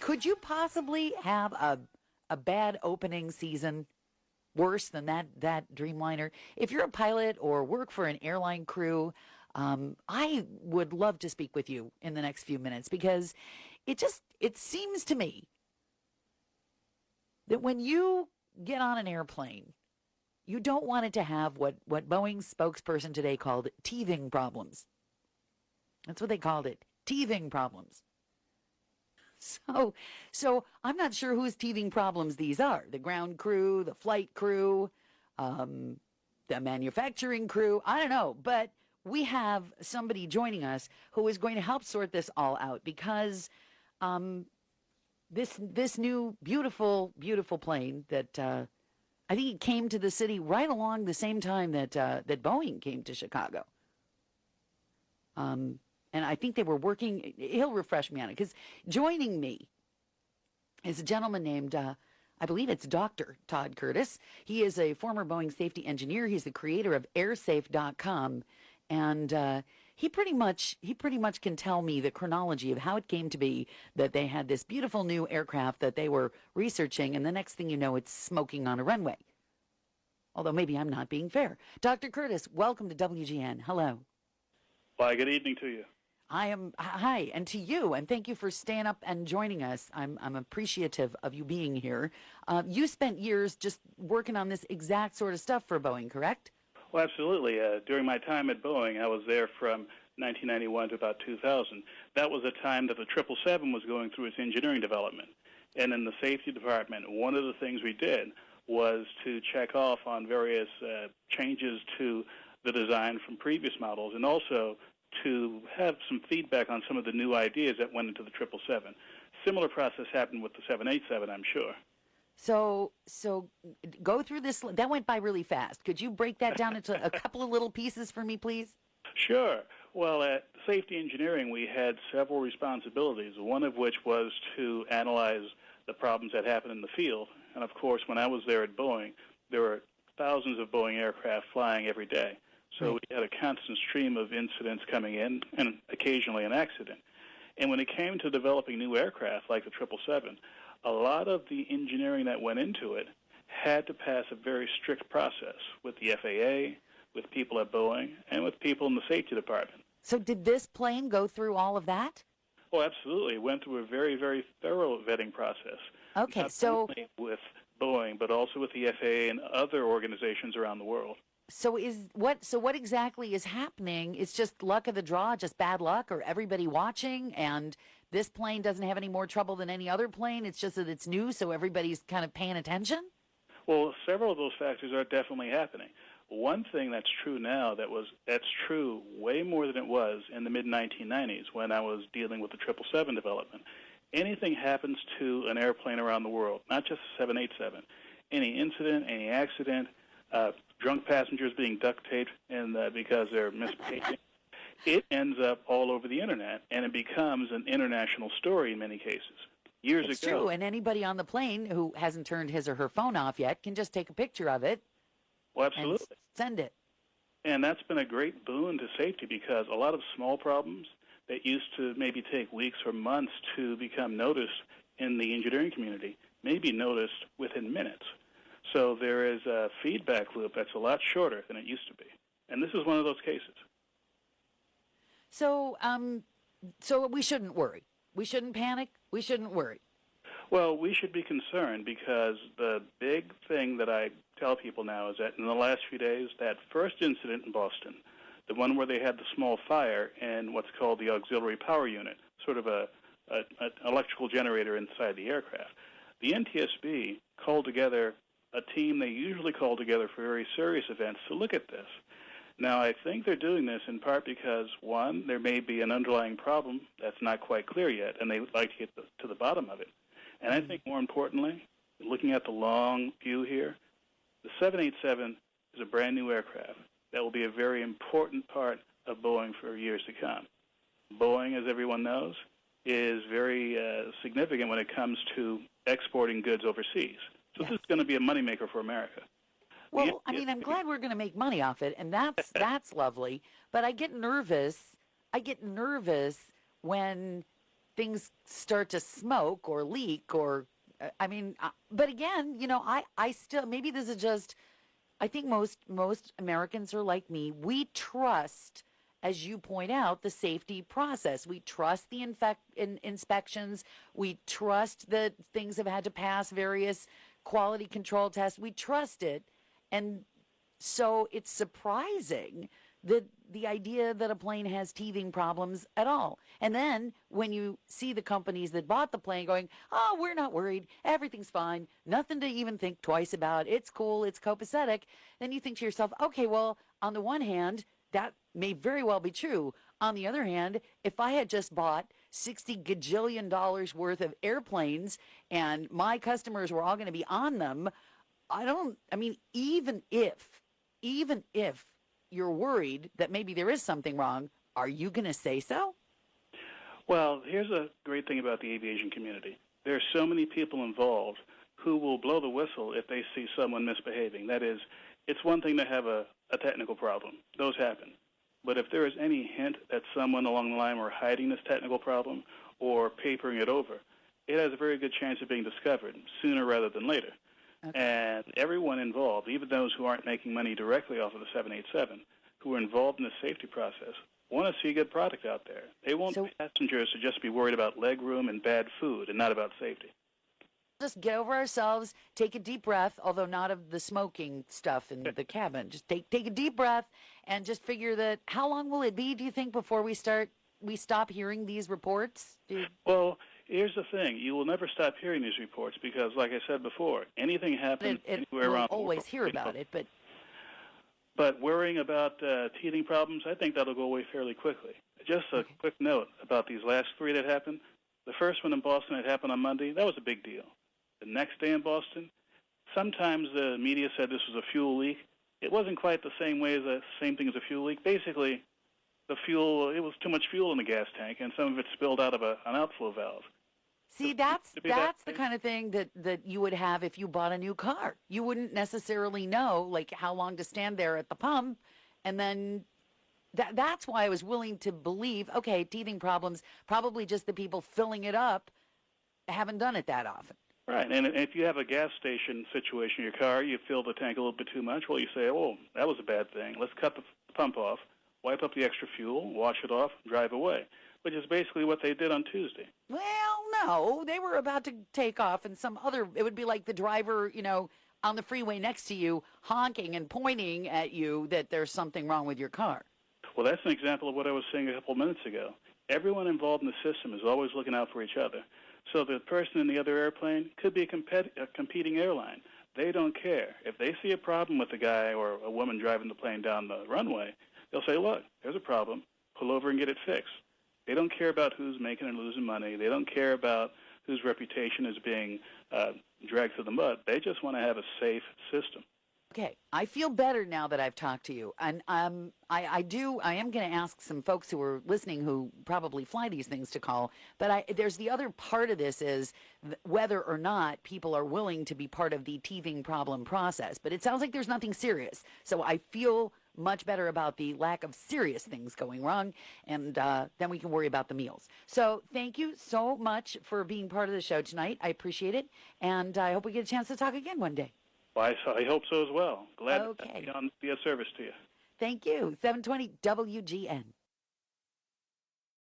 Could you possibly have a bad opening season worse than that Dreamliner? If you're a pilot or work for an airline crew, I would love to speak with you in the next few minutes, because it seems to me that when you get on an airplane, you don't want it to have what Boeing's spokesperson today called teething problems. That's what they called it, teething problems. So I'm not sure whose teething problems these are. The ground crew, the flight crew, the manufacturing crew. I don't know. But we have somebody joining us who is going to help sort this all out, because this new beautiful, beautiful plane that I think it came to the city right along the same time that Boeing came to Chicago. And I think they were working. He'll refresh me on it, because joining me is a gentleman named, I believe it's Dr. Todd Curtis. He is a former Boeing safety engineer. He's the creator of airsafe.com. And he pretty much can tell me the chronology of how it came to be that they had this beautiful new aircraft that they were researching, and the next thing you know, it's smoking on a runway. Although maybe I'm not being fair. Dr. Curtis, welcome to WGN. Hello. Why, good evening to you. Hi, and to you, and thank you for staying up and joining us. I'm appreciative of you being here. You spent years just working on this exact sort of stuff for Boeing, correct? Well, absolutely. During my time at Boeing, I was there from 1991 to about 2000. That was a time that the 777 was going through its engineering development. And in the safety department, one of the things we did was to check off on various changes to the design from previous models, and also to have some feedback on some of the new ideas that went into the 777. Similar process happened with the 787, I'm sure. So go through this. That went by really fast. Could you break that down into a couple of little pieces for me, please? Sure. Well, at safety engineering, we had several responsibilities, one of which was to analyze the problems that happened in the field. And, of course, when I was there at Boeing, there were thousands of Boeing aircraft flying every day. So we had a constant stream of incidents coming in, and occasionally an accident. And when it came to developing new aircraft like the 777, a lot of the engineering that went into it had to pass a very strict process with the FAA, with people at Boeing, and with people in the safety department. So did this plane go through all of that? Oh, absolutely. It went through a very, very thorough vetting process. Okay, Not so only with Boeing, but also with the FAA and other organizations around the world. So what exactly is happening? It's just luck of the draw, just bad luck, or everybody watching, and this plane doesn't have any more trouble than any other plane? It's just that it's new, so everybody's kind of paying attention? Well, several of those factors are definitely happening. One thing that's true now that's true way more than it was in the mid-1990s when I was dealing with the 777 development. Anything happens to an airplane around the world, not just the 787, any incident, any accident, drunk passengers being duct taped and because they're misbehaving, it ends up all over the Internet, and it becomes an international story in many cases. Years It's ago. true, and anybody on the plane who hasn't turned his or her phone off yet can just take a picture of it. Well, absolutely. And send it. And that's been a great boon to safety, because a lot of small problems that used to maybe take weeks or months to become noticed in the engineering community may be noticed within minutes. So there is a feedback loop that's a lot shorter than it used to be. And this is one of those cases. So we shouldn't worry. We shouldn't panic. We shouldn't worry. Well, we should be concerned, because the big thing that I tell people now is that in the last few days, that first incident in Boston, the one where they had the small fire in what's called the auxiliary power unit, sort of an electrical generator inside the aircraft, the NTSB called together a team they usually call together for very serious events to look at this. Now, I think they're doing this in part because, one, there may be an underlying problem that's not quite clear yet, and they would like to get to the bottom of it. And I think more importantly, looking at the long view here, the 787 is a brand new aircraft that will be a very important part of Boeing for years to come. Boeing, as everyone knows, is very significant when it comes to exporting goods overseas. So This is going to be a moneymaker for America. Well, I mean, I'm glad we're going to make money off it, and that's lovely. But I get nervous. When things start to smoke or leak or, but again, I still, maybe this is just, I think most Americans are like me. We trust, as you point out, the safety process. We trust the inspections. We trust that things have had to pass various quality control tests. We trust it. And so it's surprising that the idea that a plane has teething problems at all. And then when you see the companies that bought the plane going, oh, we're not worried, everything's fine, nothing to even think twice about, it's cool, it's copacetic, then you think to yourself, okay, well, on the one hand, that may very well be true. On the other hand, if I had just bought $60 gajillion worth of airplanes and my customers were all going to be on them, even if you're worried that maybe there is something wrong, are you going to say so? Well, here's a great thing about the aviation community. There are so many people involved who will blow the whistle if they see someone misbehaving. That is, it's one thing to have a technical problem. Those happen. But if there is any hint that someone along the line were hiding this technical problem or papering it over, it has a very good chance of being discovered sooner rather than later. Okay. And everyone involved, even those who aren't making money directly off of the 787, who are involved in the safety process, want to see a good product out there. They want passengers to just be worried about leg room and bad food and not about safety. Just get over ourselves, take a deep breath, although not of the smoking stuff in the cabin. Just take a deep breath and just figure that how long will it be, do you think, before we stop hearing these reports? Well, here's the thing. You will never stop hearing these reports because, like I said before, anything happens anywhere around the world. We'll always hear about it, But worrying about teething problems, I think that'll go away fairly quickly. Just a quick note about these last three that happened. The first one in Boston that happened on Monday, that was a big deal. The next day in Boston, sometimes the media said this was a fuel leak. It wasn't quite the same thing as a fuel leak. Basically, it was too much fuel in the gas tank, and some of it spilled out of an outflow valve. See, that's the kind of thing that you would have if you bought a new car. You wouldn't necessarily know, like, how long to stand there at the pump, and then that's why I was willing to believe, okay, teething problems, probably just the people filling it up haven't done it that often. Right, and if you have a gas station situation in your car, you fill the tank a little bit too much, well, you say, oh, that was a bad thing. Let's cut the pump off, wipe up the extra fuel, wash it off, drive away, which is basically what they did on Tuesday. Well, no, they were about to take off, and it would be like the driver, on the freeway next to you honking and pointing at you that there's something wrong with your car. Well, that's an example of what I was saying a couple of minutes ago. Everyone involved in the system is always looking out for each other. So the person in the other airplane could be a competing airline. They don't care. If they see a problem with a guy or a woman driving the plane down the runway, they'll say, look, there's a problem. Pull over and get it fixed. They don't care about who's making and losing money. They don't care about whose reputation is being dragged through the mud. They just want to have a safe system. Okay, I feel better now that I've talked to you, and I am going to ask some folks who are listening who probably fly these things to call, but there's the other part of this is whether or not people are willing to be part of the teething problem process, but it sounds like there's nothing serious, so I feel much better about the lack of serious things going wrong, and then we can worry about the meals. So thank you so much for being part of the show tonight. I appreciate it, and I hope we get a chance to talk again one day. Well, I hope so as well. Glad to be on the service to you. Thank you. 720 WGN.